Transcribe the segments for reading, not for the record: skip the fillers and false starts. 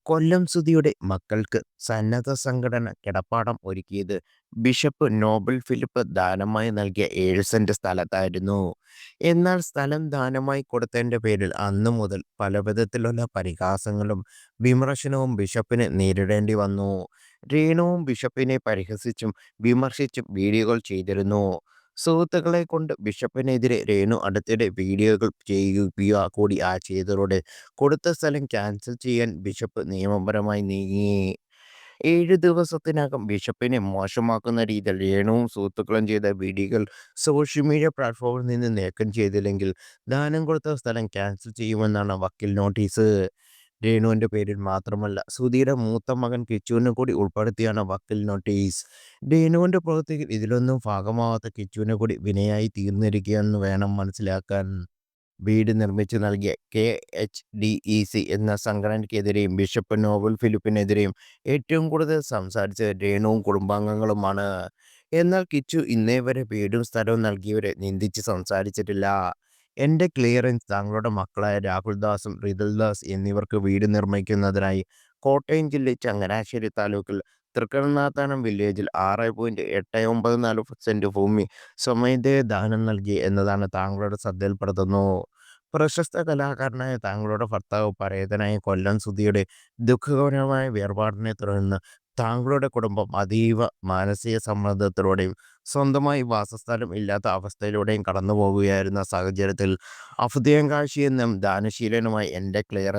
കൊല്ലം സുധിയുടെ മക്കൾക്ക് സന്നദ്ധ സംഘടന കിടപ്പാടം ഒരുക്കിയത് ബിഷപ്പ് നോബൽ ഫിലിപ്പ് ദാനമായി നൽകിയ 7 സെന്റ് സ്ഥലത്തായിരുന്നു. എന്നാൽ സ്ഥലം ദാനമായി കൊടുത്തതിന്റെ പേരിൽ അന്നു മുതൽ പല വിധത്തിലുള്ള പരിഹാസങ്ങളും വിമർശനവും ബിഷപ്പിന് നേരിടേണ്ടി വന്നു. രേണുവും ബിഷപ്പിനെ പരിഹസിച്ചും വിമർശിച്ചും വീഡിയോകൾ ചെയ്തിരുന്നു. സുഹൃത്തുക്കളെ കൊണ്ട് ബിഷപ്പിനെതിരെ രേണു അടുത്തിടെ വീഡിയോകൾ ചെയ്യുക കൂടി ചെയ്തതോടെ കൊടുത്ത സ്ഥലം ക്യാൻസൽ ചെയ്യാൻ ബിഷപ്പ് നിയമപരമായി നീങ്ങി. 7 ദിവസത്തിനകം ബിഷപ്പിനെ മോശമാക്കുന്ന രീതിയിൽ രേണുവും സുഹൃത്തുക്കളും ചെയ്ത വീഡിയോകൾ സോഷ്യൽ മീഡിയ പ്ലാറ്റ്ഫോമിൽ നിന്ന് നീക്കം ചെയ്തില്ലെങ്കിൽ ദാനം കൊടുത്ത സ്ഥലം ക്യാൻസൽ ചെയ്യുമെന്നാണ് വക്കീൽ നോട്ടീസ്. രേണുവിന്റെ പേരിൽ മാത്രമല്ല, സുധിയുടെ മൂത്ത മകൻ കിച്ചുവിനെ കൂടി ഉൾപ്പെടുത്തിയാണ് വക്കീൽ നോട്ടീസ്. രേണുവിന്റെ പ്രവൃത്തിയിൽ ഇതിലൊന്നും ഭാഗമാവാത്ത കിച്ചുവിനെ കൂടി വിനയായി തീർന്നിരിക്കുകയെന്ന് വേണം മനസ്സിലാക്കാൻ. വീട് നിർമ്മിച്ചു നൽകിയ KHDEC എന്ന സംഘടനയ്ക്കെതിരെയും ബിഷപ്പ് നോബൽ ഫിലിപ്പിനെതിരെയും ഏറ്റവും കൂടുതൽ സംസാരിച്ചത് രേണുവും കുടുംബാംഗങ്ങളുമാണ്. എന്നാൽ കിച്ചു ഇന്നേ വരെ വീടും സ്ഥലവും നൽകിയവരെ നിന്ദിച്ച് സംസാരിച്ചിട്ടില്ല. എൻ്റെ ക്ലിയറൻസ് താങ്കളുടെ മക്കളായ രാഹുൽ ദാസും റിതുൽ ദാസ് എന്നിവർക്ക് വീട് നിർമ്മിക്കുന്നതിനായി കോട്ടയം ജില്ലയിൽ ചങ്ങനാശ്ശേരി താലൂക്കിൽ തൃക്കണ്ണാത്താനം വില്ലേജിൽ 6.894 സെന്റ് ഭൂമി സ്വമേധയാ ദാനം നൽകി എന്നതാണ് താങ്കളുടെ ശ്രദ്ധയിൽപ്പെടുത്തുന്നു. പ്രശസ്ത കലാകാരനായ താങ്കളുടെ ഭർത്താവ് പരേതനായ കൊല്ലം സുധിയുടെ ദുഃഖകരമായ വേർപാടിനെ തുടർന്ന് താങ്കളുടെ കുടുംബം അതീവ മാനസിക സമ്മർദ്ദത്തിലൂടെയും സ്വന്തമായി വാസസ്ഥലം ഇല്ലാത്ത അവസ്ഥയിലൂടെയും കടന്നു പോകുകയായിരുന്ന സാഹചര്യത്തിൽ അഭ്യുദയകാംക്ഷി എന്നും ദാനശീലനുമായി എൻ്റെ ക്ലിയർ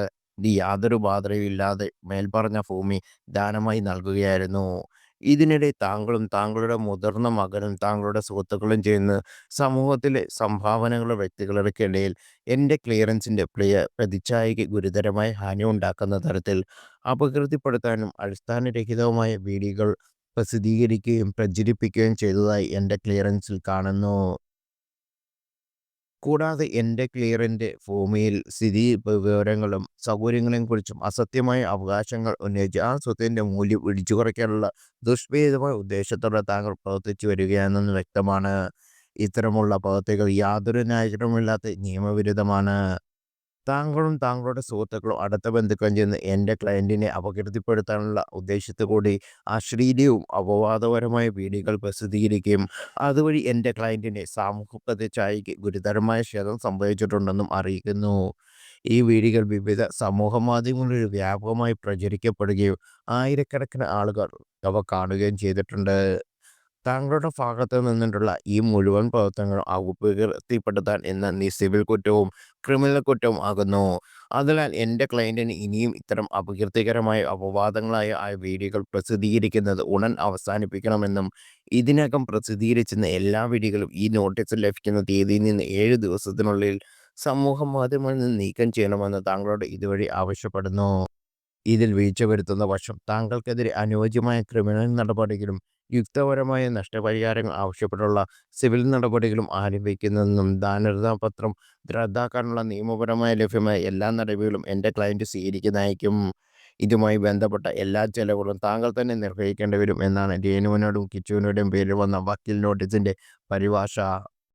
യാതൊരു ബാധയും ഇല്ലാതെ മേൽപ്പറഞ്ഞ ഭൂമി ദാനമായി നൽകുകയായിരുന്നു. ഇതിനിടെ താങ്കളും താങ്കളുടെ മുതിർന്ന മകനും താങ്കളുടെ സുഹൃത്തുക്കളും ചെയ്യുന്ന സമൂഹത്തിലെ സംഭാവനകളുടെ വ്യക്തികൾക്കിടയിൽ എൻ്റെ ക്ലിയറൻസിൻ്റെ പ്രതിച്ഛായയ്ക്ക് ഗുരുതരമായ ഹാനി ഉണ്ടാക്കുന്ന തരത്തിൽ അപകീർത്തിപ്പെടുത്താനും അടിസ്ഥാനരഹിതവുമായ വീഡിയോകൾ പ്രസിദ്ധീകരിക്കുകയും പ്രചരിപ്പിക്കുകയും ചെയ്തതായി എൻ്റെ ക്ലിയറൻസിൽ കാണുന്നു. കൂടാതെ എൻ്റെ ക്ലിയറിൻ്റെ ഭൂമിയിൽ സ്ഥിതി വിവരങ്ങളും സൗകര്യങ്ങളെയും കുറിച്ചും അസത്യമായ അവകാശങ്ങൾ ഉന്നയിച്ച് ആ സ്വത്തിൻ്റെ മൂല്യം ഇടിച്ചു കുറയ്ക്കാനുള്ള ദുഷ്പരിതമായ ഉദ്ദേശത്തോടെ താങ്കൾ പ്രവർത്തിച്ചു വരികയാണെന്ന് വ്യക്തമാണ്. ഇത്തരമുള്ള പ്രവൃത്തികൾ യാതൊരു ന്യായീകരണവുമില്ലാത്ത നിയമവിരുദ്ധമാണ്. താങ്കളും താങ്കളുടെ സുഹൃത്തുക്കളും അടുത്ത ബന്ധുക്കളും ചെന്ന് എൻ്റെ ക്ലയൻറ്റിനെ അപകീർത്തിപ്പെടുത്താനുള്ള ഉദ്ദേശത്തോടുകൂടി അശ്ലീലവും അപവാദപരമായ വീഡിയോകൾ പ്രസിദ്ധീകരിക്കുകയും അതുവഴി എൻ്റെ ക്ലയൻറ്റിനെ സാമൂഹ്യ പ്രതിച്ഛായയ്ക്ക് ഗുരുതരമായ ക്ഷതം സംഭവിച്ചിട്ടുണ്ടെന്നും അറിയിക്കുന്നു. ഈ വീഡിയോകൾ വിവിധ സമൂഹമാധ്യമങ്ങളിൽ വ്യാപകമായി പ്രചരിക്കപ്പെടുകയും ആയിരക്കണക്കിന് ആളുകൾ അവ കാണുകയും ചെയ്തിട്ടുണ്ട്. താങ്കളുടെ ഭാഗത്തു നിന്നിട്ടുള്ള ഈ മുഴുവൻ പ്രവർത്തനങ്ങളും അപകീർത്തിപ്പെടുത്താൻ എന്ന സിവിൽ കുറ്റവും ക്രിമിനൽ കുറ്റവും ആകുന്നു. അതിനാൽ എൻ്റെ ക്ലയൻറ്റിന് ഇനിയും ഇത്തരം അപകീർത്തികരമായ അപവാദങ്ങളായ വീഡിയോകൾ പ്രസിദ്ധീകരിക്കുന്നത് ഉടൻ അവസാനിപ്പിക്കണമെന്നും ഇതിനകം പ്രസിദ്ധീകരിച്ചിരുന്ന എല്ലാ വീഡിയോകളും ഈ നോട്ടീസ് ലഭിക്കുന്ന തീയതിയിൽ നിന്ന് 7 ദിവസത്തിനുള്ളിൽ സമൂഹ മാധ്യമങ്ങളിൽ നിന്ന് നീക്കം ചെയ്യണമെന്ന് താങ്കളോട് ഇതുവഴി ആവശ്യപ്പെടുന്നു. ഇതിൽ വീഴ്ച വരുത്തുന്ന പക്ഷം താങ്കൾക്കെതിരെ അനുയോജ്യമായ ക്രിമിനൽ നടപടികളും യുക്തപരമായ നഷ്ടപരിഹാരങ്ങൾ ആവശ്യപ്പെട്ടുള്ള സിവിൽ നടപടികളും ആരംഭിക്കുന്നതെന്നും ദാനപത്രം റദ്ദാക്കാനുള്ള നിയമപരമായ ലഭ്യമായ എല്ലാ നടപടികളും എൻ്റെ ക്ലയൻറ്റ് സ്വീകരിക്കുന്നതായിരിക്കും. ഇതുമായി ബന്ധപ്പെട്ട എല്ലാ ചെലവുകളും താങ്കൾ തന്നെ നിർവഹിക്കേണ്ടി വരും എന്നാണ് രേണുവിനോടും കിച്ചുവിനോടും പേരിൽ വന്ന വക്കീൽ നോട്ടീസിൻ്റെ പരിഭാഷ.